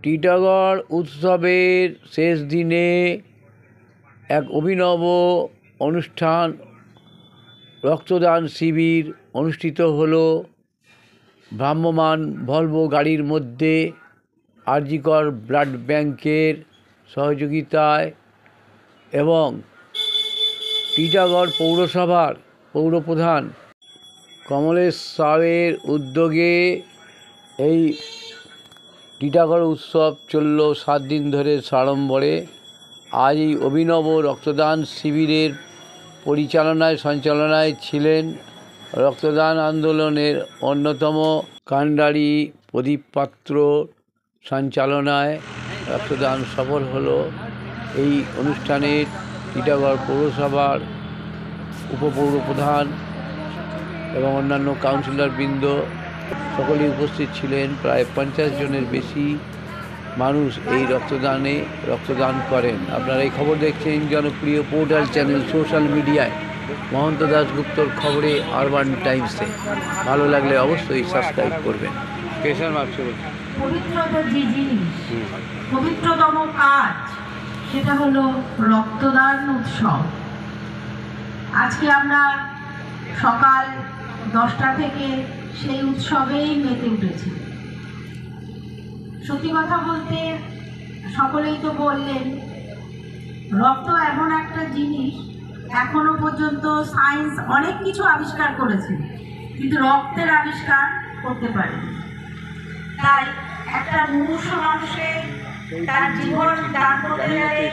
টিটাগড় উৎসবের শেষ দিনে এক অভিনব অনুষ্ঠান রক্তদান শিবির অনুষ্ঠিত হলো। ভ্রাম্যমাণ ভলভো গাড়ির মধ্যে আরজিকর ব্লাড ব্যাংকের সহযোগিতায় এবং টিটাগড় পৌরসভার পৌরপ্রধান কমলেশ সাউয়ের উদ্যোগে এই টিটাগড় উৎসব চলল 7 দিন ধরে সাড়ম্বরে। আজ এই অভিনব রক্তদান শিবিরের সঞ্চালনায় ছিলেন রক্তদান আন্দোলনের অন্যতম কাণ্ডারি প্রদীপ পাত্র। সঞ্চালনায় রক্তদান সফল হলো। এই অনুষ্ঠানে টিটাগড় পৌরসভার উপপৌরপ্রধান এবং অন্যান্য কাউন্সিলরবৃন্দ সকলেই উপস্থিত ছিলেন। প্রায় 50 জনের বেশি মানুষ এই রক্তদান করেন। আপনারা এই খবর দেখছেন জনপ্রিয় পোর্টাল চ্যানেল সোশ্যাল মিডিয়ায় মহন্ত দাশগুপ্তর খবরে আরবান টাইমসে। ভালো লাগলে অবশ্যই সাবস্ক্রাইব করবেন। পবিত্রতম কাজ সেটা হলো রক্তদান উৎসব। আজকে আমরা সকাল 10টা থেকে সেই উৎসবেই মেতে উঠেছি। সত্যি কথা বলতে সকলেই তো বললেন, রক্ত এমন একটা জিনিস, এখনো পর্যন্ত সায়েন্স অনেক কিছু আবিষ্কার করেছে কিন্তু রক্তের আবিষ্কার করতে পারে। তাই একটা মুমূর্ষ মানুষকে তার জীবন দান করতে গেলে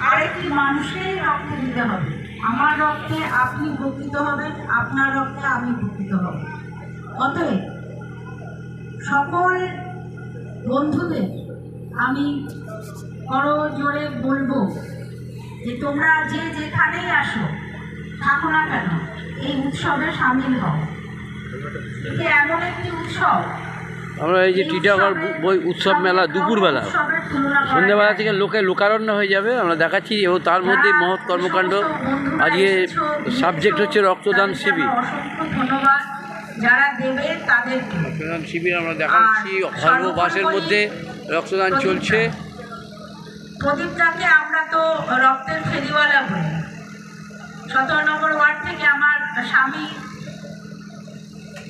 আরেকটি মানুষকেই রক্ত দিতে হবে। আমার রক্তে আপনি উপকৃত হবেন, আপনার রক্তে আমি উপকৃত হব। অতএব সকল বন্ধুদের আমি বড় জোরে বলবো যে তোমরা যে যেখানেই আসো থাকো না কেন, এই উৎসবে সামিল হও। এটি এমন একটি উৎসব, আমরা এই যে টিটাগড় উৎসব মেলা দুপুরবেলা সন্ধ্যাবেলা থেকে লোকারণ্য হয়ে যাবে, আমরা দেখাচ্ছি। এবং তার মধ্যে মহৎ কর্মকাণ্ড। আজকে সাবজেক্ট হচ্ছে রক্তদান শিবির। ধন্যবাদ যারা দেবে তাদের রক্তদান শিবির আমরা দেখাচ্ছি। ভলভো বাসের মধ্যে রক্তদান চলছে। প্রদীপটাকে আমরা তো রক্তের ফেরিওয়ালা বলি। 17 নম্বর ওয়ার্ড থেকে আমার স্বামী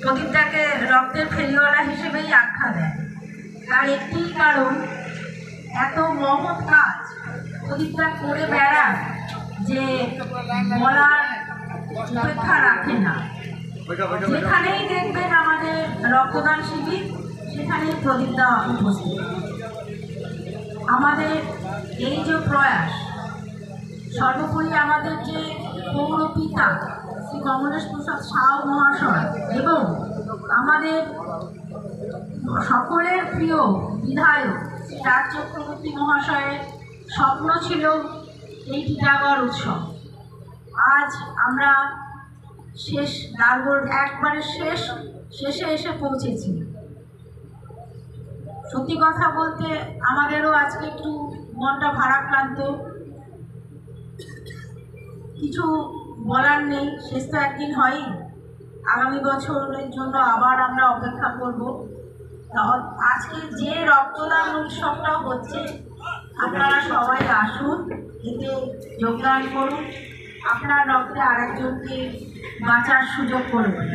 প্রদীপটাকে রক্তের ফেরিওয়ালা হিসেবেই আখ্যা দেয়। তার একটি কারণ, এত মহৎ কাজ প্রদীপটা করে বেড়ায় যে বলার অপেক্ষা রাখে না। যেখানেই দেখবেন আমাদের রক্তদান শিবির, সেখানেই প্রদীপটা উপস্থিত। আমাদের এই যে প্রয়াস, সর্বোপরি আমাদের যে পৌরপিতা শ্রী কমলেশ প্রসাদ সাউ মহাশয় এবং আমাদের সকলের প্রিয় বিধায়ক রাজ চক্রবর্তী মহাশয়ের স্বপ্ন ছিল এই টিটাগড় উৎসব। আজ আমরা একবারে শেষে এসে পৌঁছেছি। সত্যি কথা বলতে আমাদেরও আজকে একটু মনটা ভারাক্রান্ত। কিছু বলার নেই, শেষ তো একদিন হয়ই। আগামী বছরের জন্য আবার আমরা অপেক্ষা করব। আজকে যে রক্তদান উৎসবটা হচ্ছে, আপনারা সবাই আসুন, এতে যোগদান করুন, আপনার রক্তে আরেকজনকে বাঁচার সুযোগ করবেন।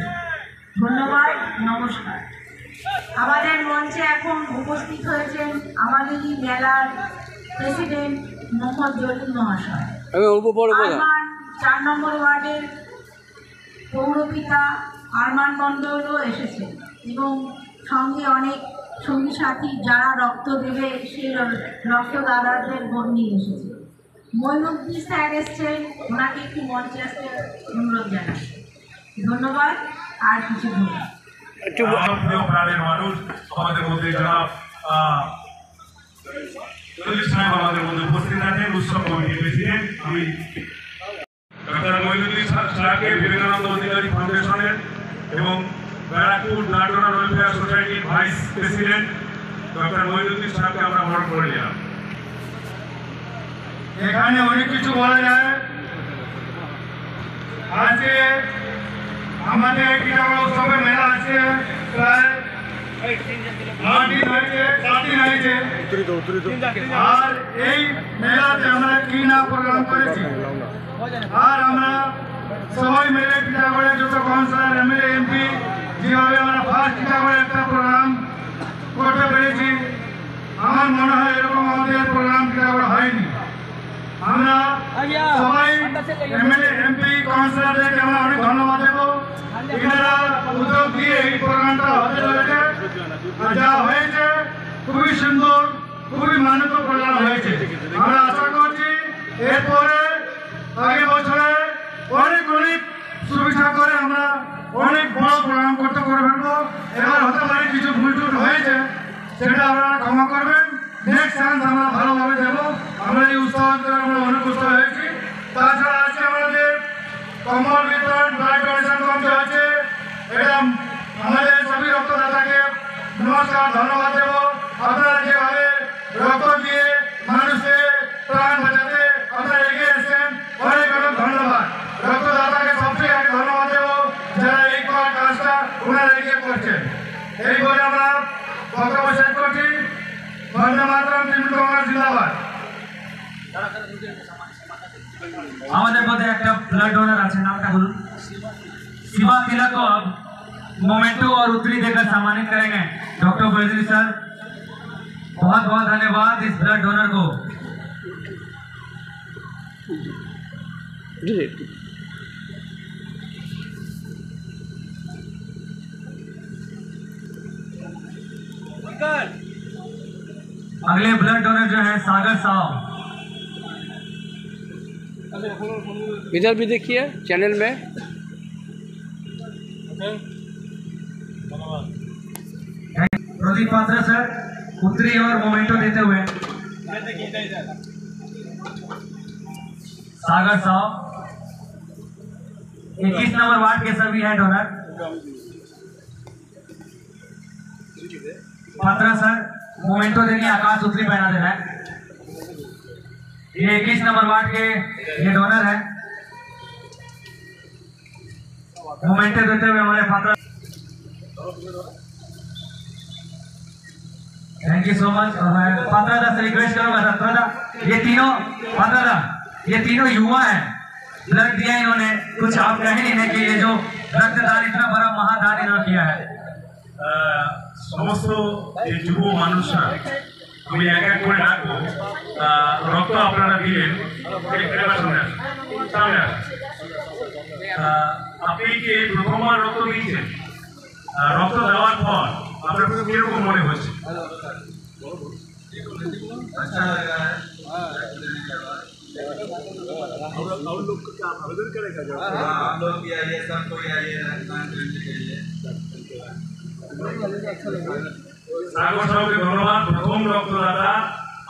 ধন্যবাদ, নমস্কার। আমাদের মঞ্চে এখন উপস্থিত হয়েছেন আমাদের এই মেলার প্রেসিডেন্ট মোহাম্মদ জলিল মহাশয়। 4 নম্বর ওয়ার্ডের পৌরপিতা আরমান মণ্ডলও এসেছে এবং সঙ্গে অনেক সঙ্গী সাথী যারা রক্ত দেবে সেই রক্তদাতাদের বোন নিয়ে এসেছে। মইনুদ্দিন স্যার এসছেন, ওনাকে একটু মঞ্চে আসতে অনুরোধ জানাচ্ছি। ধন্যবাদ। আর কিছু বলুন। প্রাণের মানুষ আমাদের মধ্যে জনাব আমাদের মধ্যে উপস্থিত আছেন, উৎসব কমিটির প্রেসিডেন্ট আমি ডক্টর মইনুদ্দিন স্যারকে বিবেকানন্দ অধিকারী ফাউন্ডেশনের এবং ব্যারাকপুর ব্লাড ডোনার ওয়েলফেয়ার সোসাইটির ভাইস প্রেসিডেন্ট ডক্টর মইনুদ্দিন স্যারকে আমরা বরণ করে নিলাম। এখানে অনেক কিছু বলা যায়। আজকে আমাদের টিটাগড় উৎসবের মেলা আছে প্রায় 8 দিন হয়েছে, 7 দিন হয়েছে। আর এই মেলাতে আমরা কি না প্রোগ্রাম করেছি, আর আমরা সবাই মিলে টিটাগড়ে যত কাউন্সিলর, এমএলএ, এমপি, যেভাবে আমরা ফার্স্ট টিটাগড়ে একটা প্রোগ্রাম করতে পেরেছি, আমার মনে হয় এরকম আমাদের প্রোগ্রাম টিটাগড়ে হয়নি। আমরা সবাই এমএলএ, এমপি, কাউন্সিলরদেরকে আমরা অনেক ধন্যবাদ দেবো। এনারা উদ্যোগ দিয়ে এই প্রোগ্রামটা হতে চলেছে, আর যা হয়েছে খুবই সুন্দর, খুবই মানত প্রোগ্রাম হয়েছে। আমরা আশা করছি এরপরে আগের বছরে অনেক অনেক সুবিধা করে আমরা অনেক বড় প্রোগ্রাম করতে করে ফেলবো। এবার হতে পারে কিছু ভুল টুল হয়েছে, সেটা আপনারা ক্ষমা করবেন। নেক্সট চান্স আমরা ভালোভাবে দেবো। আমরা এই উৎসাহ আমরা অনেক উৎসাহ হয়েছি। তাছাড়া আজকে আমাদের কম্বল বিতরণ, ব্লাড ডোনেশন কমতে হচ্ছে। এটা আমাদের সবই রক্তদাতাকে নমস্কার, ধন্যবাদ দেবো। আপনারা যেভাবে রক্ত দিয়ে মানুষকে প্রাণ বাঁচাতে আপনারা এগিয়ে এসেছেন, অনেক অনেক ধন্যবাদ। রক্তদাতাকে সবচেয়ে আগে ধন্যবাদ দেবো, যারা এই কাজটা ওনারা এগিয়ে করছেন। এই বলে আমরা বক্তব্য শেষ করছি। বন্দে মাতরম, তৃণমূল কংগ্রেস জিন্দাবাদ। আমাদের মধ্যে একটা ব্লাড ডোনার আছে, नामটা বলুন। शिवा तिलक को अब मोमेंटो और उत्तरी देकर सम्मानित करेंगे। डॉक्टर बजरी सर, बहुत बहुत धन्यवाद इस ब्लड डोनर को। अगले ब्लड डोनर जो है सागर साहब। इधर भी देखिए चैनल में। प्रदीप पात्रा सर उत्तरी और मोमेंटो देते हुए। सागर साहब 21 नंबर वार्ड के सभी हैं डोनर। पात्रा सर मोमेंटो देंगे, आकाश उत्तरी पहना देना है। ये 21 नंबर वार्ड के ये डोनर है। मोमेंटो देते हुए हमारे Patra. Thank you so much. और मैं पात्रा दा से रिक्वेस्ट करूंगा, पात्रा ये तीनों, पात्रा ये तीनों युवा हैं, ब्लड दिया इन्होंने। कुछ आप कहें इन्हें कि ये जो रक्तदान इतना बड़ा महादान इन्होंने किया है। সমস্ত এই যুব মানুষরা আমি এক এক করে ডাকবো। রক্ত আপনারা দিলেন, সামনে আসুন। আপনি কি প্রথমবার রক্ত দিয়েছেন? রক্ত দেওয়ার পর আপনার কিরকম মনে হচ্ছে? अच्छा लगा है। आप लोग भी आइए, सबको आइए रक्तदान करने के लिए। সাগর সাহেবকে ধন্যবাদ। প্রথম রক্তদাতা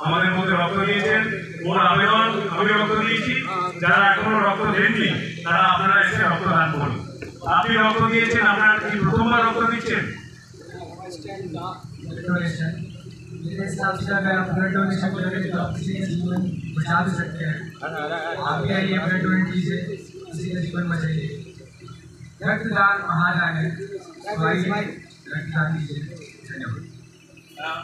আমাদের মধ্যে রক্ত দিয়েছেন, ওর আবেদন আমি রক্ত দিয়েছি। যারা এখনো রক্ত দেননি তারা আপনারা এসে রক্তদান করুন। আপনি রক্ত দিয়েছেন, আপনারা কি প্রথমবার রক্ত দিচ্ছেন? मेरे हिसाब से अगर आप ब्लड डोनेशन करेंगे तो आप किसी का जीवन बचा भी सकते हैं। आप भी आइए, ब्लड डोनेट कीजिए, किसी का जीवन बचाइए। रक्तदान महादान है, रक्तदान कीजिए। धन्यवाद।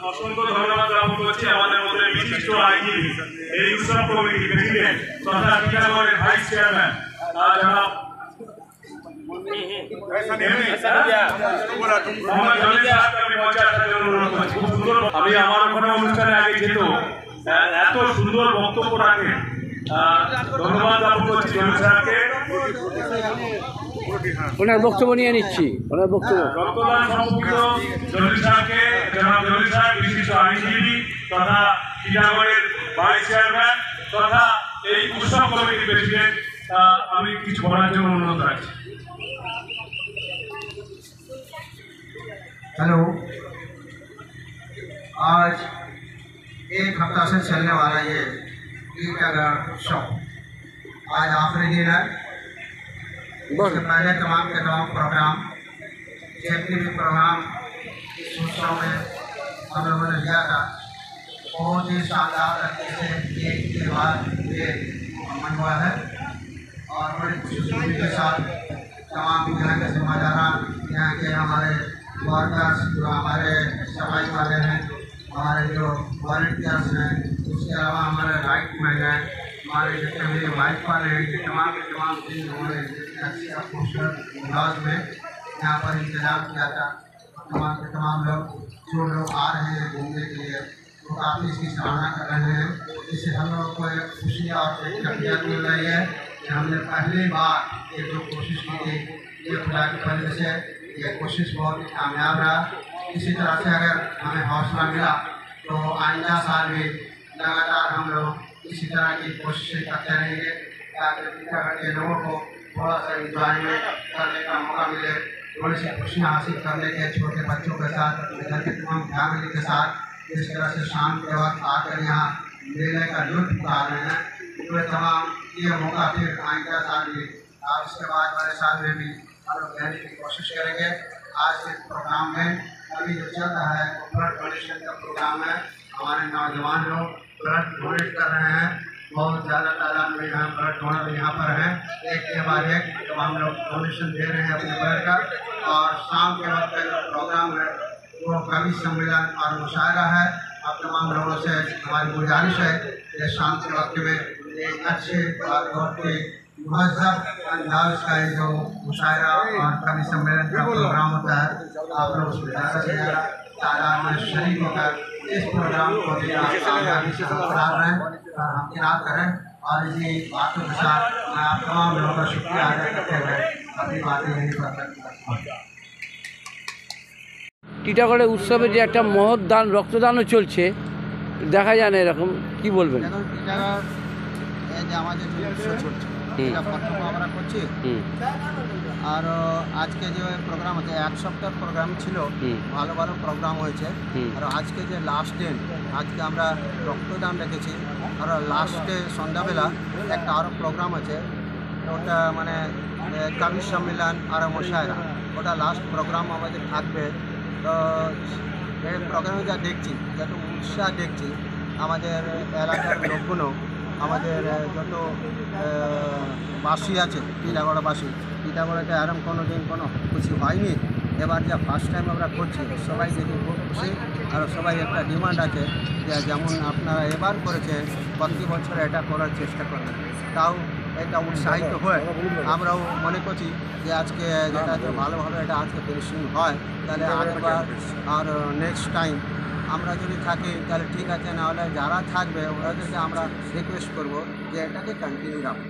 অসংখ্য ধন্যবাদ জ্ঞাপন করছি আমাদের মধ্যে বিশিষ্ট আইনজীবী, এই উৎসব কমিটি প্রেসিডেন্ট তথা টিটাগড়ের ভাইস চেয়ারম্যান জনাব আমি আমার ওখানে অনুষ্ঠানে আগে যেত, এত সুন্দর বক্তব্য রাখেন। ধন্যবাদ জ্ঞাপন করছি জলিল স্যারকে। ওনার বক্তব্য নিয়ে নিচ্ছি, ওনার বক্তব্য। রক্তদান সম্পর্কিত জলিল স্যারকে, জনাব জলিল স্যার বিশিষ্ট আইনজীবী তথা টিটাগড়ের ভাইস চেয়ারম্যান তথা এই উৎসব কমিটির প্রেসিডেন্ট, আমি কিছু বলার জন্য অনুরোধ রাখছি। हेलो, आज एक हफ्ता से चलने वाला ये टीटागढ़ उत्सव आज आखिरी दिन है। इससे पहले तमाम के तमाम प्रोग्राम, जितने भी प्रोग्राम इस उत्सव में हम लोगों ने लिया था, बहुत ही शानदार तरीके से एक के बाद एक मनवा है। और बड़ी खुशी के साथ तमाम यहाँ के जिम्मेदार, यहाँ के हमारे वर्कर्स जो हमारे सफाई वाले हैं, हमारे जो वॉलंटियर्स हैं, उसके अलावा हमारे राइट मैन हैं, हमारे जितने भी वाइफ वाले हैं, ये तमाम के तमाम चीज़ उन्होंने अच्छी खूबसूरत अंदाज में यहाँ पर इंतजाम किया था। तमाम के तमाम लोग जो लोग आ रहे हैं घूमने के लिए वो काफ़ी इसकी सराहना कर रहे हैं। इससे हम लोगों को एक खुशी और एक तकलीफ मिल रही है कि हमने पहली बार ये जो कोशिश की थी, ये खुदा की वजह से ये कोशिश बहुत ही कामयाब रहा। इसी तरह से अगर हमें हौसला मिला तो आइंदा साल भी लगातार हम लोग इसी तरह की कोशिशें करते रहेंगे ताकि टीकाकरण के लोगों को थोड़ा सा इंजॉयमेंट करने का मौका मिले, थोड़ी सी खुशियाँ हासिल करने के छोटे बच्चों के साथ, घर के तमाम फैमिली के साथ इस तरह से शाम के वक्त आकर यहाँ मेले का लुत्फ उठा रहे हैं। तो तमाम ये मौका फिर आइंदा साल भी और इसके बाद वाले साल में भी हम लोग लेने की कोशिश करेंगे। आज के प्रोग्राम में अभी जो चल रहा है वो ब्लड डोनेशन का प्रोग्राम है। हमारे नौजवान लोग ब्लड डोनेट कर रहे हैं, बहुत ज़्यादा तादाद में यहाँ ब्लड डोनर यहाँ पर हैं। एक के बाद एक जब हम लोग डोनेशन दे रहे हैं अपने ब्लड का। और शाम के वक्त का जो प्रोग्राम है वो कवि सम्मेलन और मुशायरा है। अब तमाम लोगों से हमारी गुजारिश है कि शाम के वक्त में एक अच्छे और बहुत ही महज़ब अंदाज का ये जो मुशायरा और कवि सम्मेलन का प्रोग्राम होता है, आप लोग उसमें ज़्यादा से ज़्यादा तादाद में शरीक होकर इस प्रोग्राम को भी कामयाबी से बरकरार रहें और हमकिरात करें। और इसी बातों के साथ मैं आप तमाम लोगों का शुक्रिया अदा करते हुए अपनी बातें यहीं पर करता हूँ। টিটাগড়ে উৎসবে যে একটা মহৎ দান রক্তদানও চলছে দেখা যায় না, এরকম কি বলবেন? দেখুন টিটাগড় এই যে আমাদের যে উৎসব চলছে এটা প্রথম আমরা করছি। আর আজকে যে প্রোগ্রাম হচ্ছে এক সপ্তাহ প্রোগ্রাম ছিল, ভালো ভালো প্রোগ্রাম হয়েছে। আর আজকে যে লাস্ট দিন, আজকে আমরা রক্তদান রেখেছি। আর লাস্টে সন্ধ্যাবেলা একটা আরও প্রোগ্রাম আছে, ওটা মানে কবি সম্মেলন আর মুশায়রা, ওটা লাস্ট প্রোগ্রাম আমাদের থাকবে। তো এই প্রোগ্রামে যা দেখছি, যত উৎসাহ দেখছি আমাদের এলাকার লোকগুলো, আমাদের যত বাসী আছে টিটাগড়বাসী, টিটাগড়েতে এরকম কোনো দিন কোনো খুশি হয়নি। এবার যা ফার্স্ট টাইম আমরা করছি, সবাই দেখি খুব খুশি। আর সবাই একটা ডিমান্ড আছে যে যেমন আপনারা এবার করেছেন প্রতি বছর এটা করার চেষ্টা করবেন। তাও এটা উৎসাহিত হয়ে আমরাও মনে করছি যে আজকে যেটা ভালোভাবে এটা আজকে ফিনিশিং হয়, তাহলে আগেরবার আর নেক্সট টাইম আমরা যদি থাকি তাহলে ঠিক আছে, নাহলে যারা থাকবে ওদেরকে আমরা রিকোয়েস্ট করব যে এটাকে কন্টিনিউ রাখুন।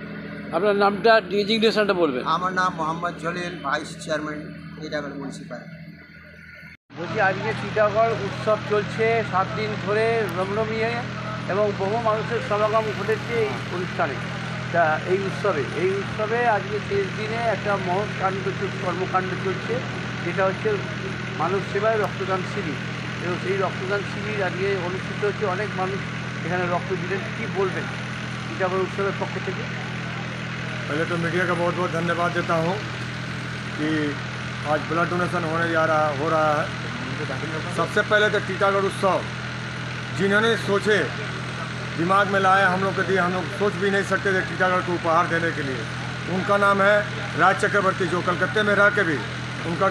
আপনার নামটা ডিজিগনেশনটা বলবেন? আমার নাম Mohammad Jalil, vice chairman Titagarh municipal. বলছি আজকে টিটাগড় উৎসব চলছে 7 দিন ধরে রমরমিয়ে এবং বহু মানুষের সমাগম ঘটেছে এই অনুষ্ঠানে। তা এই উৎসবে আজকে শেষ দিনে একটা মহৎ কর্মকাণ্ড চলছে, যেটা হচ্ছে মানব সেবায় রক্তদান শিবির। এবং সেই রক্তদান শিবির আজকে অনুষ্ঠিত হচ্ছে, অনেক মানুষ এখানে रक्त দিলেন। কী বলবেন টিটাগড় उत्सव पक्ष থেকে? पहले तो मीडिया का बहुत बहुत धन्यवाद देता हूँ कि आज ब्लड डोनेशन हो रहा है। सबसे पहले तो टीटागढ़ उत्सव जिन्होंने सोचे, दिमाग में लाए, हम लोग के दिए, हम लोग सोच भी नहीं सकते थे टीटागढ़ को उपहार देने के लिए। उनका नाम है राज चक्रवर्ती, जो कलकत्ते में रह के भी उनका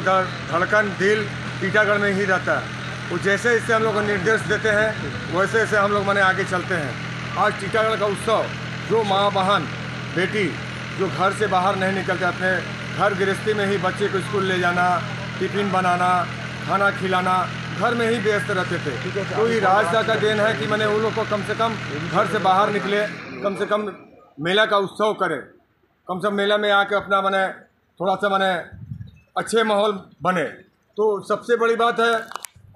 धड़कन दिल टीटागढ़ में ही रहता है। वो जैसे इससे हम लोग को निर्देश देते हैं वैसे वैसे हम लोग माने आगे चलते हैं। आज टीटागढ़ का उत्सव, जो माँ बहन बेटी जो घर से बाहर नहीं निकलते, अपने घर गृहस्थी में ही बच्चे को स्कूल ले जाना, टिफिन बनाना, खाना खिलाना, घर में ही व्यस्त रहते थे। तो ये राजदा का देन है कि मैंने उन लोग को कम से कम घर से बाहर निकले, कम से कम मेला का उत्सव करे, कम से कम मेला में आके अपना मैंने थोड़ा सा मैंने अच्छे माहौल बने। तो सबसे बड़ी बात है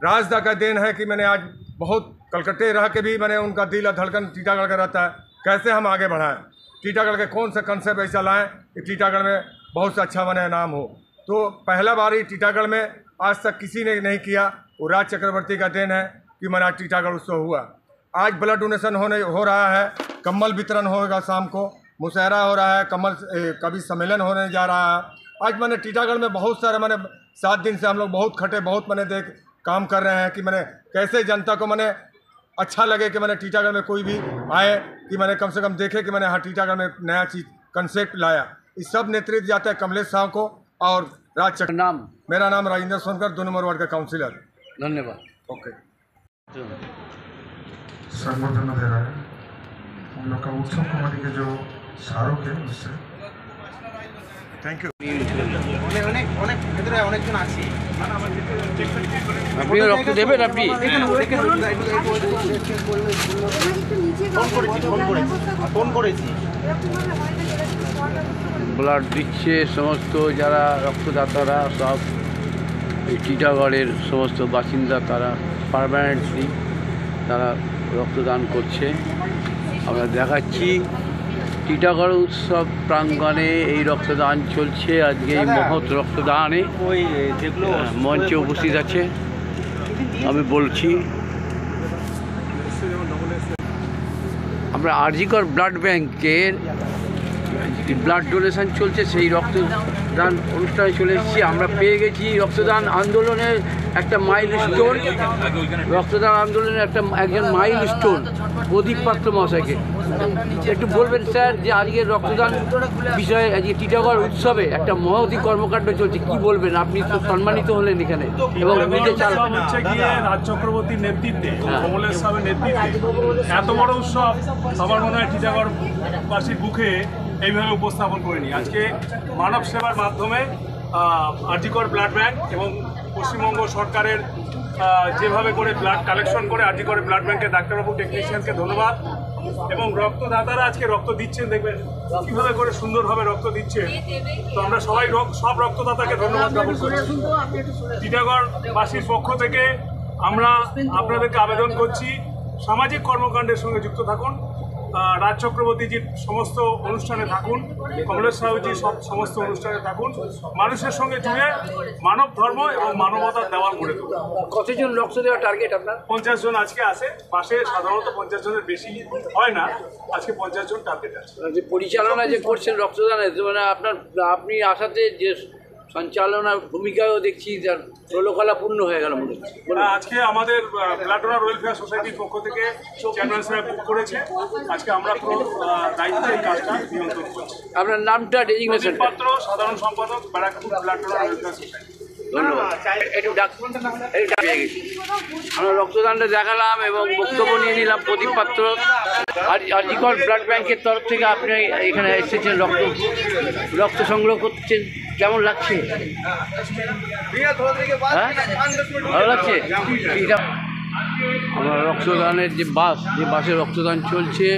राजदा का देन है कि मैंने आज बहुत कलकत्ते रह के भी मैंने उनका दिल और धड़कन टीटागढ़ का रहता है, कैसे हम आगे बढ़ाएं, टीटागढ़ के कौन सा कंसेप्ट ऐसा लाएं कि टीटागढ़ में बहुत सा अच्छा मैंने नाम हो। तो पहला बार ही टीटागढ़ में आज तक किसी ने नहीं किया, वो राज चक्रवर्ती का देन है कि मैंने आज टीटागढ़ उत्सव हुआ। आज ब्लड डोनेशन हो रहा है, कम्बल वितरण होगा, शाम को मुशायरा हो रहा है, कवि सम्मेलन होने जा रहा है। आज मैंने टीटागढ़ में बहुत सारे मैंने 7 दिन से हम लोग बहुत खटे, बहुत मैंने काम कर रहे हैं कि मैंने कैसे जनता को मैंने अच्छा लगे कि मैंने टीटागढ़ में कोई भी आए कि मैंने कम से कम देखे कि मैंने हाँ टीटागढ़ में नया चीज़ कंसेप्ट लाया। इस सब नेतृत्व जाता है कमलेश साहब को और राज चक्र नाम? मेरा नाम राजेंद्र सोनकर, 2 नंबर वार्ड का काउंसिलर। धन्यवाद। ओके। संबोधन दे रहा है हम लोग का उत्सव कमेटी के जो स्मारक है उससे। Thank you. আপনি রক্ত দেবেন? আপনি ব্লাড দিচ্ছে সমস্ত যারা রক্তদাতারা, সব এই টিটাগড়ের সমস্ত বাসিন্দা, তারা পার্মানেন্টলি তারা রক্তদান করছে। আমরা দেখাচ্ছি টিটাগড় উৎসব প্রাঙ্গণে এই রক্তদান চলছে। আজকে এই মহৎ রক্তদানে মঞ্চে উপস্থিত আছে, আমি বলছি আমরা আরজিকর ব্লাড ব্যাংকের ব্লাড ডোনেশন চলছে, সেই রক্তদান অনুষ্ঠানে চলে এসেছি। আমরা পেয়ে গেছি রক্তদান আন্দোলনের একটা মাইলস্টোন, রক্তদান আন্দোলনের একজন মাইলস্টোন প্রদীপ পাত্র মহাশয়কে একটু বলবেন স্যার যে আজকের রক্তদান বিষয়ে আজকে টিটাগড় উৎসবে একটা মহতী কর্মকাণ্ড চলছে, কি বলবেন? আপনি তো সম্মানিত হলেন এখানে এবং নিজে চালান হচ্ছে গিয়ে রাজ চক্রবর্তীর নেতৃত্বে, কমলেশ সাহেবের নেতৃত্বে এত বড় উৎসব আমার মনে হয় টিটাগড়বাসীর মুখে এইভাবে উপস্থাপন করিনি। আজকে মানব সেবার মাধ্যমে আরজিকর ব্লাড ব্যাংক এবং পশ্চিমবঙ্গ সরকারের যেভাবে করে ব্লাড কালেকশন করে আরজিকর ব্লাড ব্যাংকের ডাক্তারবাবু, টেকনিশিয়ানকে ধন্যবাদ। এবং রক্তদাতারা আজকে রক্ত দিচ্ছেন, দেখবেন কীভাবে করে সুন্দরভাবে রক্ত দিচ্ছেন। তো আমরা সবাই সব রক্তদাতাকে ধন্যবাদ জ্ঞাপন করছি। টিটাগড়বাসীর পক্ষ থেকে আমরা আপনাদেরকে আবেদন করছি, সামাজিক কর্মকাণ্ডের সঙ্গে যুক্ত থাকুন, রাজ চক্রবর্তীজির সমস্ত অনুষ্ঠানে থাকুন, কমলেশ সাহুজির সমস্ত অনুষ্ঠানে থাকুন, মানুষের সঙ্গে জুড়ে মানব ধর্ম এবং মানবতার দেওয়াল গড়ে তুলুন। কতজন রক্ত দেওয়ার টার্গেট আপনার? 50 জন আজকে আসে, পাশে সাধারণত 50 জনের বেশি হয় না, আজকে 50 জন টার্গেট আছে। যে পরিচালনা যে করছেন রক্তদানের, মানে আপনি আসাতে যে সঞ্চালনার ভূমিকাও দেখছি যার প্রলোকলা পূর্ণ হয়ে গেল মনে হচ্ছে। আজকে আমাদের ব্লাড ডোনার ওয়েলফেয়ার সোসাইটির পক্ষ থেকে চেয়ারম্যান সাহেব বুক করেছে, আজকে আমরা পুরো দায়িত্বে এই কাজটা নিয়ন্ত্রণ করছি। আপনার নামটা, ডেজিগনেশন? পাত্র, সাধারণ সম্পাদক, Barrackpore blood donor welfare society. ধন্যবাদ। পেয়ে গেছি, আমরা রক্তদানটা দেখালাম এবং বক্তব্য নিয়ে নিলাম প্রদীপ পাত্র। আরজিকর ব্লাড ব্যাংকের তরফ থেকে আপনি এখানে এসেছেন, রক্ত সংগ্রহ করছেন, কেমন লাগছে? হ্যাঁ, ভালো লাগছে। আমরা রক্তদানের যে বাসে রক্তদান চলছে,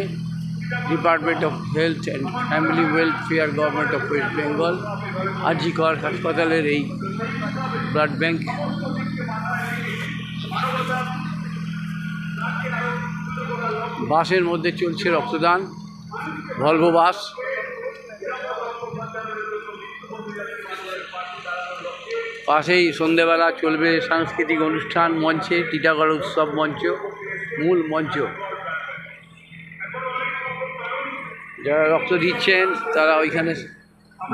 department of health and family welfare, government of West Bengal, RG Kar হাসপাতালের এই ব্লাড ব্যাংক। বাসের মধ্যে চলছে রক্তদান, ভলভো বাস। পাশেই সন্ধেবেলা চলবে সাংস্কৃতিক অনুষ্ঠান মঞ্চে, টিটাগড় উৎসব মঞ্চ, মূল মঞ্চ। যারা রক্ত দিচ্ছেন তারা ওইখানে,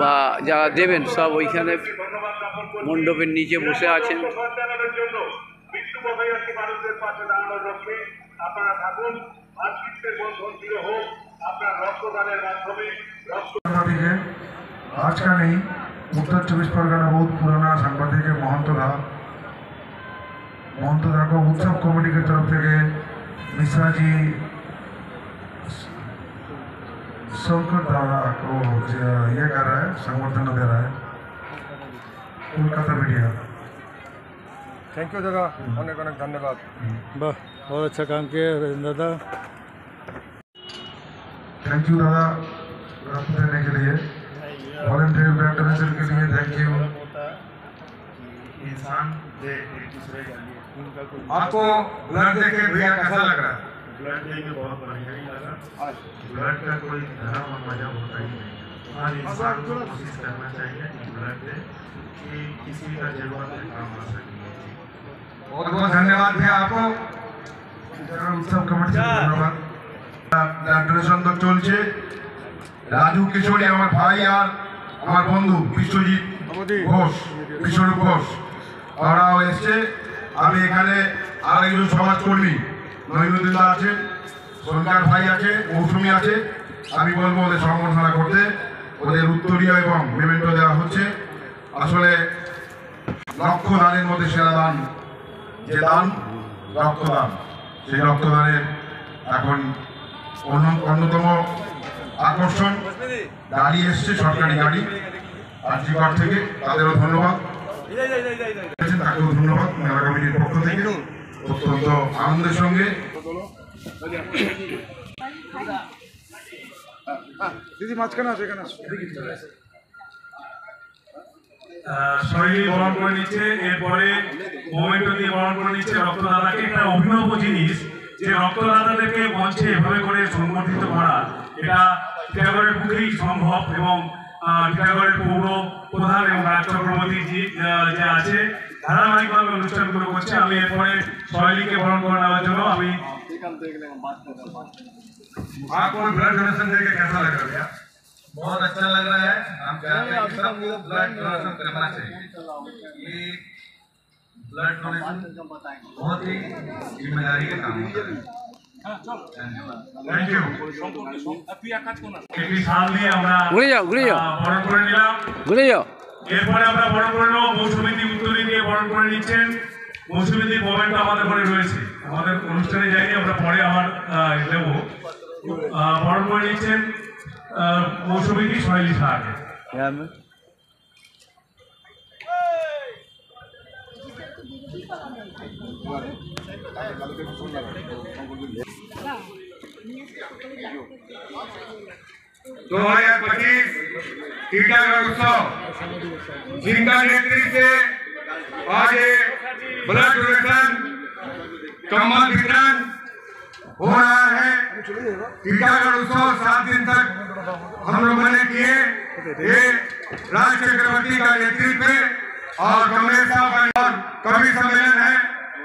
বা যারা দেবেন সব ওইখানে মণ্ডপের নিচে বসে আছেন। आज का नहीं, उत्तर 24 परगना बहुत पुराना सांबादिक है महंत दा को उत्सव कमेटी की तरफ से मिश्रा जी शौकत द्वारा को ये कर रहा है, संवर्धन दे रहा है कोलकाता मीडिया। थैंक यू दादा, अनेक अनेक धन्यवाद। वाह, बहुत अच्छा काम किया दादा। थैंक यू दादा रक्त देने के लिए, वॉलंटियर ब्लड डोनेशन के लिए थैंक यू। इंसान दे एक दूसरे आपको ब्लड देके भैया कैसा लग रहा है? ब्लड देके बहुत बढ़िया ही लगा। ब्लड का कोई धर्म और मजहब होता ही नहीं, हर इंसान को कोशिश करना चाहिए कि ब्लड दे कि किसी का जरूरत में काम आ सके। बहुत बहुत धन्यवाद भैया आपको, उत्सव कमेटी से धन्यवाद। ब्लड डोनेशन तो चलছে, রাজু কিশোরী আমার ভাই আর আমার বন্ধু বিশ্বজিৎ ঘোষ, বিশ্বরূপ ঘোষ, ওরাও এসছে। আমি এখানে আর একজন সমাজকর্মী নৈনুদ্দিল্লা আছে, সরকার ভাই আছে, মৌসুমি আছে, আমি বলবো ওদের সম্বর্ধনা করতে। ওদের উত্তরীয় এবং মেমেন্টো দেওয়া হচ্ছে। আসলে লক্ষ দানের মধ্যে সেরা দান যে দান রক্তদান। সেই রক্তদানের এখন অন্যতম আকর্ষণ গাড়ি এসছে, সরকারি গাড়ি আরজিকর থেকে, তাদেরও ধন্যবাদ, তাকেও ধন্যবাদ মেলা কমিটির পক্ষ থেকে। অত্যন্ত আনন্দের সঙ্গে দিদি মাঝখানে আছে, এখানে শৈলী বরণ করে নিচ্ছে, এরপরে মোমেন্টো দিয়ে বরণ করে নিচ্ছে রক্তদাতাকে। একটা অভিনব জিনিস যে রক্তদাতাদেরকে মঞ্চে এভাবে করে সংগঠিত করা, এটা টিটাগড়ের বুকেই সম্ভব। এবং টিটাগড়ের পৌর প্রধান এবং রাজ চক্রবর্তী যে আছে ধারাবাহিকভাবে অনুষ্ঠানগুলো করছে। আমি এরপরে শৈলীকে বরণ করে নেওয়ার জন্য আমি आपको ब्लड डोनेशन देके कैसा लग रहा है? बहुत अच्छा लग रहा है। हम चाहते हैं कि सबको ब्लड डोनेशन करना चाहिए। ये ब्लड डोनेशन बहुत ही जिम्मेदारी का काम है। Thank you. একটি শাল দিয়ে আমরা ঘুরে যাও বরণ করে নিলাম। ঘুরে যাও। এরপরে আমরা বরণ করে নেব। মৌসুমীদি উত্তরী দিয়ে বরণ করে নিচ্ছেন। মৌসুমীদি মোমেন্ট আমাদের পরে রয়েছে, আমাদের অনুষ্ঠানে যাইনি, আমরা পরে আবার দেব। বরণ করে নিচ্ছেন মৌসুমীদি শৈলী সাহাকে। दो 2025 टीकाकरण उत्सव जिनका नेतृत्व से आज ब्लड डोनेशन कम्बल वितरण हो रहा है। टीकाकरण उत्सव 7 दिन तक हम लोगों ने किए। ये राज चक्रवर्ती का नेतृत्व और कमलेश साहब का कवि सम्मेलन है।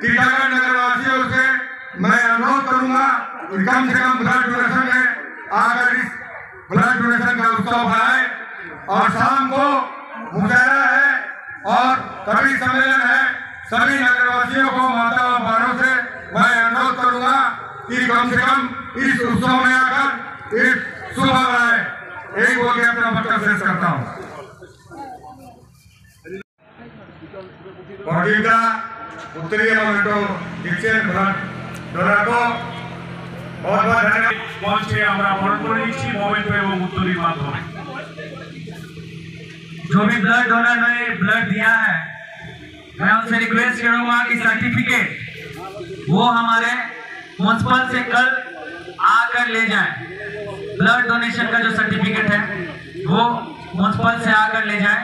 टीकाकरण नगर वासियों से मैं अनुरोध करूंगा कि कम से कम ब्लड डोनेशन में आकर इस ब्लड डोनेशन का उत्सव बनाए। और शाम को मुजाहरा है और कवि सम्मेलन है। सभी नगरवासियों को, माता और बहनों से मैं अनुरोध करूंगा कि कम से कम इस उत्सव में आकर इस शुभ बनाए। यही बोल के अपना वक्तव्य शेष करता हूँ। प्रतियोगिता उत्तरीय मोमेंटो जिससे ब्लड डोनर को बहुत बहुत धन्यवाद। মঞ্চে আমরা বরণ করে নিচ্ছি মোমেন্টো এবং উত্তরীর মাধ্যমে। जो भी ब्लड डोनर ने ब्लड दिया है, मैं उनसे रिक्वेस्ट करूंगा कि सर्टिफिकेट वो हमारे म्युनिसिपल से कल आकर ले जाएं। ब्लड डोनेशन का जो सर्टिफिकेट है वो म्युनिसिपल से आकर ले जाएं।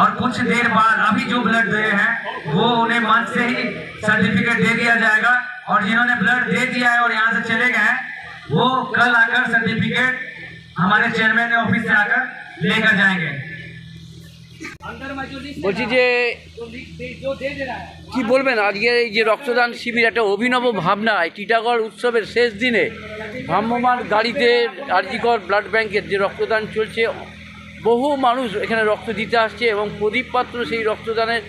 और कुछ देर बाद अभी जो ब्लड दिए हैं वो उन्हें मंच से ही सर्टिफिकेट दे दिया जाएगा। और जिन्होंने ब्लड दे दिया है और यहाँ से चले गए हैं, वो कल आकर सर्टिफिकेट हमारे चेयरमैन ऑफिस से आकर लेकर जाएंगे। বলছি যে কি বলবেন আজকে এই যে রক্তদান শিবির, একটা অভিনব ভাবনা, টিটাগড় উৎসবের শেষ দিনে ভ্রাম্যমাণ গাড়িতে আরজিকর ব্লাড ব্যাংকের যে রক্তদান চলছে, বহু মানুষ এখানে রক্ত দিতে আসছে এবং প্রদীপ পাত্র সেই রক্তদানের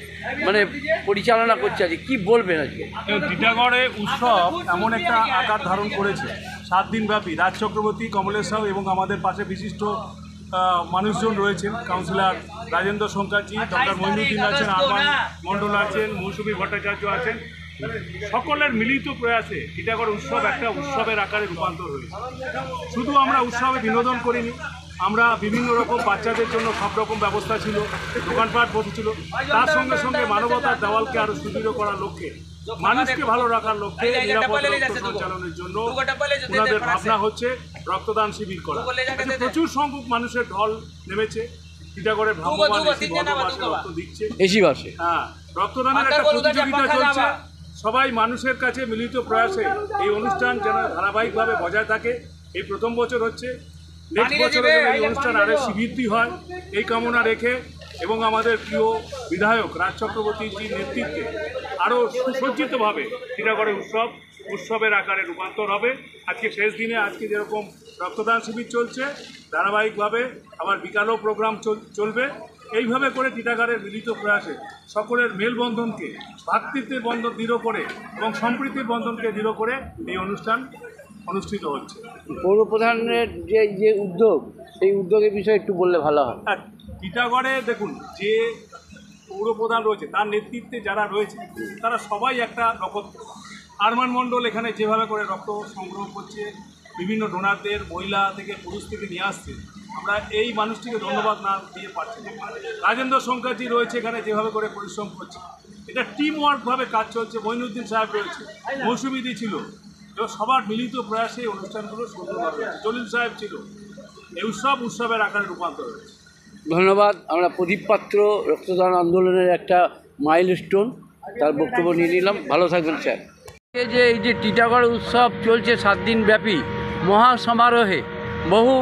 পরিচালনা করছে। আজকে কী বলবেন আজকে? টিটাগড়ে উৎসব এমন একটা আকার ধারণ করেছে 7 দিন ব্যাপী। রাজ চক্রবর্তী, কমলেশ সাউ এবং আমাদের পাশে বিশিষ্ট মানুষজন রয়েছেন, কাউন্সিলর রাজেন্দ্র শঙ্করজি, ডক্টর মইনুদ্দিন আছেন, আরমান মণ্ডল আছেন, মৌসুমী ভট্টাচার্য আছেন। সকলের মিলিত প্রয়াসে টিটাগড় উৎসব একটা উৎসবের আকারে রূপান্তর হয়েছে। শুধু আমরা উৎসবে বিনোদন করিনি, আমরা বিভিন্ন রকম বাচ্চাদের জন্য সব রকম ব্যবস্থা ছিল, দোকানপাট বসেছিল। তার সঙ্গে সঙ্গে মানবতার দেওয়ালকে আরও সুদৃঢ় করার লক্ষ্যে, মানুষকে ভালো রাখার লক্ষ্যে, নিরাপদ রক্ত সঞ্চালনের জন্য ওনাদের ভাবনা হচ্ছে রক্তদান শিবির করা। প্রচুর সংখ্যক মানুষের ঢল নেমেছে টিটাগড়ের ভ্রাম্যমাণ রক্ত দিচ্ছে, এসি বাসে। হ্যাঁ, রক্তদানের একটা প্রতিযোগিতা চলছে। সবাই মানুষের কাছে মিলিত প্রয়াসে এই অনুষ্ঠান যেন ধারাবাহিকভাবে বজায় থাকে। এই প্রথম বছর হচ্ছে, নেক্সট বছরে এই অনুষ্ঠান আরও বৃদ্ধি হয় এই কামনা রেখে এবং আমাদের প্রিয় বিধায়ক রাজ চক্রবর্তীজির নেতৃত্বে আরও সুসজ্জিতভাবে টিটাগড়ের উৎসবের আকারে রূপান্তর হবে। আজকে শেষ দিনে, আজকে যেরকম রক্তদান শিবির চলছে, ধারাবাহিকভাবে আবার বিকালেও প্রোগ্রাম চলবে। এইভাবে করে টিটাগড়ের মিলিত প্রয়াসে সকলের মেলবন্ধনকে, ভ্রাতৃত্বের বন্ধন দৃঢ় করে এবং সম্প্রীতির বন্ধনকে দৃঢ় করে এই অনুষ্ঠান অনুষ্ঠিত হচ্ছে। পৌর প্রধানের যে উদ্যোগ, সেই উদ্যোগের বিষয়ে একটু বললে ভালো হয়। টিটাগড়ে দেখুন যে পৌরপ্রধান রয়েছে তার নেতৃত্বে যারা রয়েছে তারা সবাই একটা নক্ষত্র। আরমান মণ্ডল এখানে যেভাবে করে রক্ত সংগ্রহ করছে, বিভিন্ন ডোনারদের মহিলা থেকে পুরুষ থেকে নিয়ে আসছে, আমরা এই মানুষটিকে ধন্যবাদ না দিয়ে পারছি না। রাজেন্দ্র শঙ্করজি রয়েছে এখানে যেভাবে করে পরিশ্রম করছে, এটা টিম ওয়ার্কভাবে কাজ চলছে। মঈনুদ্দিন সাহেব রয়েছে, মৌসুমিদি ছিল, এবং সবার মিলিত প্রয়াসে এই অনুষ্ঠানগুলো সুন্দরভাবে হচ্ছে। জলিল সাহেব ছিল, এই উৎসবের আকারে রূপান্তর হয়েছে। ধন্যবাদ। আমরা প্রদীপ পাত্র রক্তদান আন্দোলনের একটা মাইলস্টোন, তার বক্তব্য নিয়ে নিলাম। ভালো থাকবেন স্যার। এই যে টিটাগড় উৎসব চলছে 7 দিন ব্যাপী মহা সমারোহে, বহু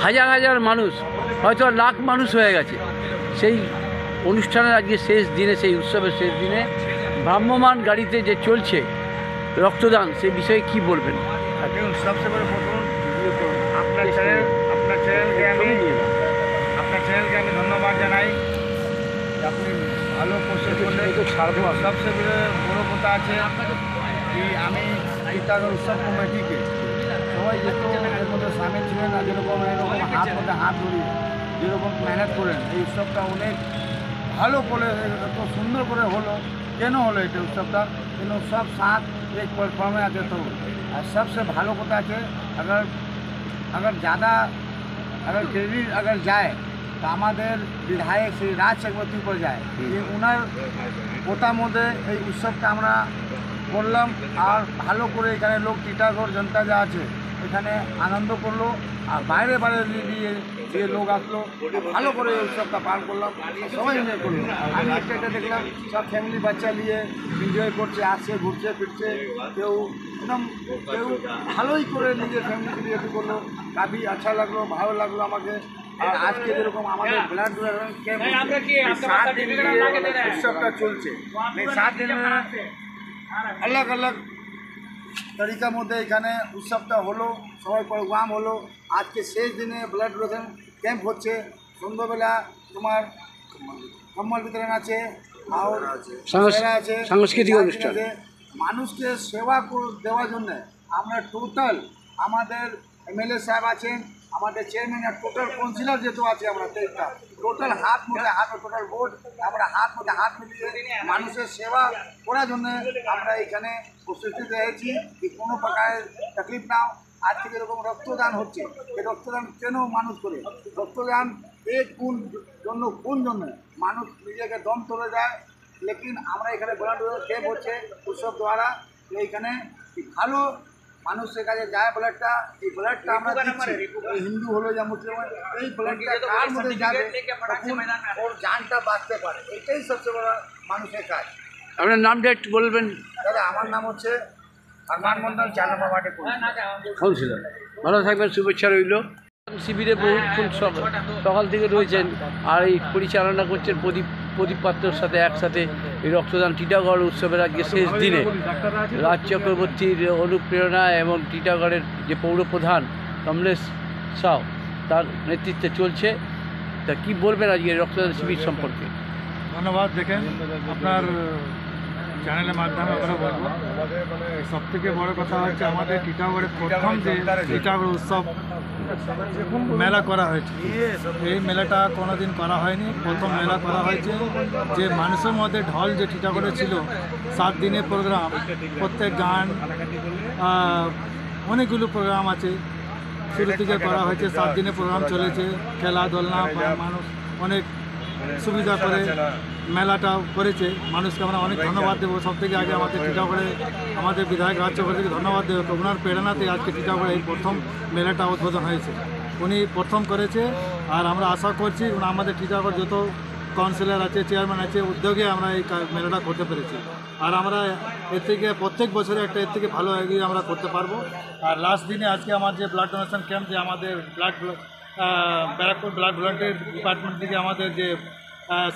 হাজার হাজার মানুষ, হয়তো লাখ মানুষ হয়ে গেছে। সেই অনুষ্ঠানের আজকে শেষ দিনে, সেই উৎসবের শেষ দিনে ভ্রাম্যমান গাড়িতে যে চলছে রক্তদান, সেই বিষয়ে কি বলবেন? দেখুন, সবচেয়ে বড় প্রথম আপনার চ্যানেলকে আমি ধন্যবাদ জানাই। আপনি ভালো প্রশ্ন করলে ছাড়বো। সবচেয়ে বড় কথা আছে কি আমি টিটাগড় উৎসব কমিটিকে সবাই যেত এর মধ্যে সামিল ছিলেন, আর যেরকম এরকম হাত মধ্যে হাত ধরি যেরকম মেহনত করেন, এই উৎসবটা অনেক ভালো করে এত সুন্দর করে হলো। কেন হলো এটা উৎসবটা? কিন্তু সব साथ एक प्लेटफॉर्म में आते तो और सबसे ভালো কথা আছে अगर ज़्यादा अगर क्रेडिट अगर जाए तो আমাদের বিধায়ক শ্রী রাজ চক্রবর্তী উপর যায়। এই ওনার কোটার মধ্যে এই উৎসবটা আমরা করলাম, আর ভালো করে এখানে লোক টিটাগড় জনতা যা আছে এখানে আনন্দ করলো, আর বাইরে বাইরে দিয়ে যে লোক আসলো ভালো করে এই উৎসবটা পালন করলাম, সবাই এনজয় করলো। আমি একটা দেখলাম সব ফ্যামিলি বাচ্চা নিয়ে এনজয় করছে, আসছে, ঘুরছে ফিরছে, কেউ একদম কেউ ভালোই করে নিজের ফ্যামিলিকে নিয়ে করলো। কাফি আচ্ছা লাগলো, ভালো লাগলো আমাকে। আর আজকে যেরকম আমাদের ব্লাড ডোনেশন ক্যাম্প 7 দিন উৎসবটা চলছে, এই 7 দিন अलग अलग तरीका मध्य एखाने उत्सवटा हलो, सबाई प्रोग्राम हलो। आज के शेष दिने ब्लाड डोनेशन कैम्प होच्छे, सन्ध्याबेला तुम्हार कम्बल वितरण आछे और सांस्कृतिक अनुष्ठान मानुषके सेवा देওয়ার জন্য আমরা টোটাল আমাদের एमएलए साहेब आছেন, আমাদের চেয়ারম্যান আর টোটাল কাউন্সিলর যেহেতু আছে আমরা তেইশটা টোটাল হাত মধ্যে হাত টোটাল বোর্ড আমরা হাত মধ্যে হাত মিলিয়ে মানুষের সেবা করার জন্য আমরা এখানে উপস্থিত হয়েছি যে কোনো প্রকারের তকলিফ না। আজকে যেরকম রক্তদান হচ্ছে, এই রক্তদান কেন মানুষ করে? রক্তদান এই কোন জন্য মানুষ নিজেকে দম তুলে যায়, লেকিন আমরা এখানে ব্লাড ক্যাম্প হচ্ছে উৎসব দ্বারা এইখানে ভালো মানুষের কাছে যায় ব্লাডটা, এই ব্লাডটা আমরা দিচ্ছি। হিন্দু হলো যা মুসলিম হয়, এই ব্লাডটা কার মধ্যে যাবে তখন ওর জানটা বাঁচতে পারে, এটাই সবচেয়ে বড় মানুষের কাজ। আপনার নামটা একটু বলবেন? দাদা আমার নাম হচ্ছে আরমান মন্ডল, 4 নম্বর ওয়ার্ডে কাউন্সিলর। ভালো থাকবেন, শুভেচ্ছা রইল। শিবিরে বহুক্ষণ সকাল থেকে রয়েছেন, আর এই পরিচালনা করছেন প্রদীপ পাত্রর সাথে একসাথে এই রক্তদান টিটাগড় উৎসবের আজকে শেষ দিনে রাজ চক্রবর্তীর অনুপ্রেরণা এবং টিটাগড়ের যে পৌরপ্রধান কমলেশ সাউ তার নেতৃত্বে চলছে। তা কি বলবেন আজকে রক্তদান শিবির সম্পর্কে? ধন্যবাদ। দেখেন, আপনার চ্যানেলের মাধ্যমে আমরা বলবো, সবথেকে বড় কথা হচ্ছে আমাদের টিটাগড়ে প্রথম যে টিটাগড় উৎসব মেলা করা হয়েছে, এই মেলাটা কোনোদিন করা হয়নি, প্রথম মেলা করা হয়েছে। যে মানুষের মধ্যে ঢল যে টিটাগড়ে ছিল, 7 দিনের প্রোগ্রাম, প্রত্যেক গান, অনেকগুলো প্রোগ্রাম আছে শুরু থেকে করা হয়েছে। 7 দিনের প্রোগ্রাম চলেছে, খেলা দোলনা, মানুষ অনেক সুবিধা করে মেলাটা করেছে। মানুষকে আমরা অনেক ধন্যবাদ দেবো। সবথেকে আগে আমাদের টিটাগড়ে আমাদের বিধায়ক রাজ চক্রবর্তীকে ধন্যবাদ দেবো। ওনার প্রেরণাতে আজকে টিটাগড়ে এই প্রথম মেলাটা উদ্বোধন হয়েছে, উনি প্রথম করেছে। আর আমরা আশা করছি আমাদের টিটাগড় যত কাউন্সিলর আছে, চেয়ারম্যান আছে, উদ্যোগে আমরা এই মেলাটা করতে পেরেছি। আর আমরা এর থেকে প্রত্যেক বছরে একটা এর থেকে ভালো এগিয়ে আমরা করতে পারবো। আর লাস্ট দিনে আজকে আমার যে ব্লাড ডোনেশন ক্যাম্প, যে আমাদের ব্যারাকপুর ব্লাড ভলান্টিয়ার ডিপার্টমেন্ট থেকে আমাদের যে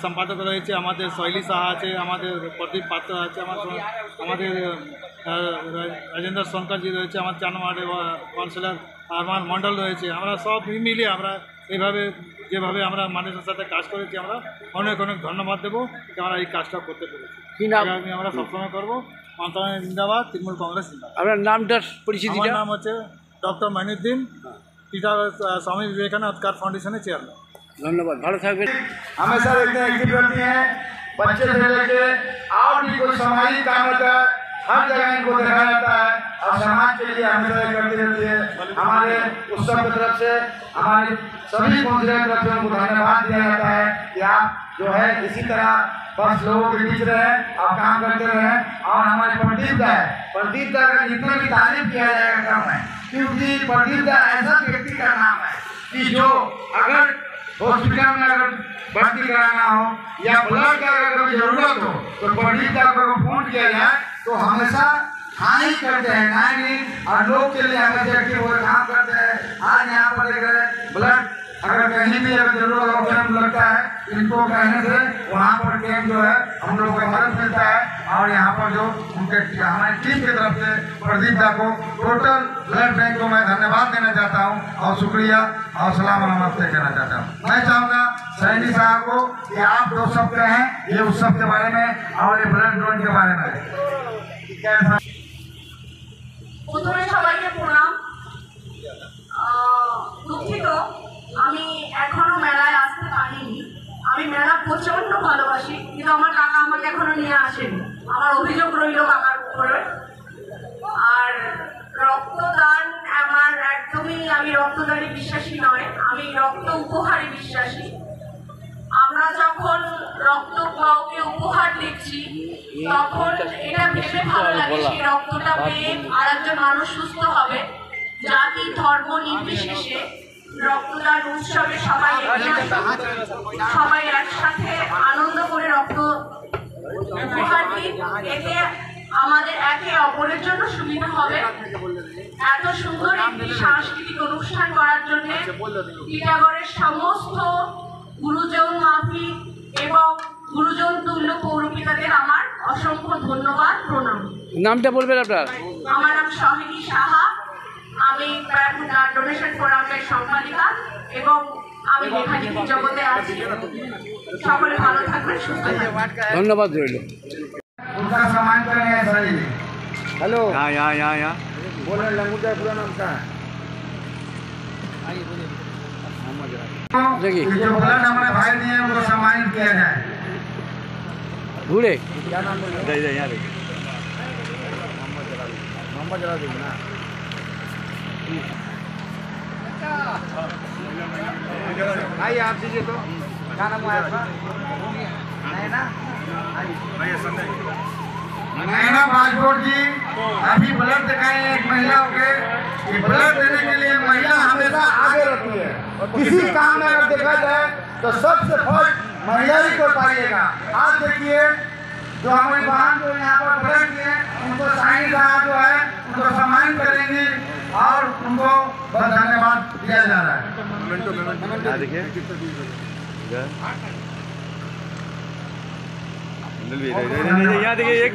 সম্পাদক রয়েছে, আমাদের শৈলী সাহা আছে, আমাদের প্রদীপ পাত্র আছে, আমাদের রাজেন্দ্র শঙ্করজি রয়েছে, আমার 4 নম্বর কাউন্সিলর আরমান মণ্ডল রয়েছে। আমরা সব মিলিয়ে আমরা এইভাবে যেভাবে আমরা মানুষের সাথে কাজ করেছি, আমরা অনেক অনেক ধন্যবাদ দেবো যে আমরা এই কাজটা করতে পেরেছি। আগামী আমরা সবসময় করবো। মমতায় জিন্দাবাদ, তৃণমূল কংগ্রেস জিন্দাবাদ। আপনার নামটা পরিচিতি? নাম হচ্ছে ডক্টর মঈনুদ্দিন, টিটাগড় স্বামী বিবেকানন্দ অধিকার ফাউন্ডেশনের চেয়ারম্যান। ধন্যবাদ, ভালো থাকবেন। हमेशा देखते हैं एक्टिव रहती हैं, बच्चे से लेके और भी कोई सामाजिक काम रहता है हर जगह इनको देखा जाता है और समाज के लिए हमेशा ये करती रहती है। हमारे उत्सव की तरफ से हमारे सभी काउंसिलर की तरफ से उनको धन्यवाद दिया जाता है कि आप जो है इसी तरह बस लोगों के बीच रहे और काम करते रहे। और हमारे प्रदीप दा है, प्रदीप दा का जितना भी तारीफ किया जाएगा कम है, क्योंकि प्रदीप दा ऐसा व्यक्ति का नाम है कि जो अगर हॉस्पिटल में अगर भर्ती कराना हो या ब्लड का अगर कभी जरूरत हो तो प्रदीप दा को फोन किया जाए तो हमेशा हाँ ही करते हैं, ना नहीं। और लोग के लिए हमेशा एक्टिव हो काम करते हैं। आज यहाँ पर देख रहे ब्लड अगर कहीं भी अगर जरूरत हो कैंप लगता है, इनको कहने से वहाँ पर कैंप जो है हम लोग को मदद मिलता है। और यहाँ पर जो उनके हमारी टीम की तरफ से प्रदीप दा को टोटल ब्लड बैंक को मैं धन्यवाद देना चाहता हूँ और शुक्रिया और सलाम नमस्ते कहना चाहता हूँ। मैं चाहूँगा सैनी साहब को कि आप 2 शब्द कहें ये उत्सव के बारे में और ये ब्लड डोनेट के बारे में। প্রথমে সবাইকে প্রণাম। দুঃখিত আমি এখনো মেলায় আসতে পারিনি। আমি মেলা প্রচন্ড ভালোবাসি, কিন্তু আমার কাকা আমাকে এখনো নিয়ে আসেনি। আমার অভিযোগ রইল কাকার উপরে। আর রক্তদান আমার একদমই, আমি রক্তদানে বিশ্বাসী নয়, আমি রক্ত উপহারে বিশ্বাসী। আমরা যখন রক্ত কাউকে উপহার দিচ্ছি তখন এটা ভেবে ভালো লাগে সেই রক্তটা পেয়ে আর একজন মানুষ সুস্থ হবে। জাতি ধর্ম নির্বিশেষে রক্তদান উৎসবে সবাই একসাথে আনন্দ করে রক্ত উপহার দিই। এতে আমাদের একে অপরের জন্য সুবিধা হবে। এত সুন্দর একটি সাংস্কৃতিক অনুষ্ঠান করার জন্য টিটাগড়ের সমস্ত গুরুজন মাফিক এবং গুরুজন তুল্য পৌরপিতাদের আমার অসংখ্য ধন্যবাদ, প্রণাম। নামটা বলবেন আপনার? আমার নাম সোহিনী সাহা, আমি ব্লাড ডোনেশন ফোরামের সম্পাদিকা এবং আমি লেখালেখি জগতে আছি। সকলে ভালো থাকবেন, সুস্থ থাকবেন। ধন্যবাদ রইল। उनका सम्मान करें ऐसा ही। हेलो यहाँ बोले लंगूटा पूरा नाम क्या है? देखिए जो ब्लड हमारे भाई दिए उनको सम्मानित किया जाए। घूरे क्या नाम बोले? यहाँ मोहम्मद जला देंगे ना। आइए आप दीजिए तो क्या नाम है आपका? नैना नैना पासपोर्ट जी अभी ब्लड दिखाए एक महिला के कि ब्लड देने के लिए महिला हमेशा आगे रहती है। किसी काम में अगर देखा जाए तो सबसे फर्स्ट महिला ही को पाइएगा। आज देखिए जो हमारी बहन जो यहाँ पर ब्लड दिए उनको साइन साहब जो है उनको सम्मानित करेंगे और उनको बहुत धन्यवाद दिया जा रहा है। देखिए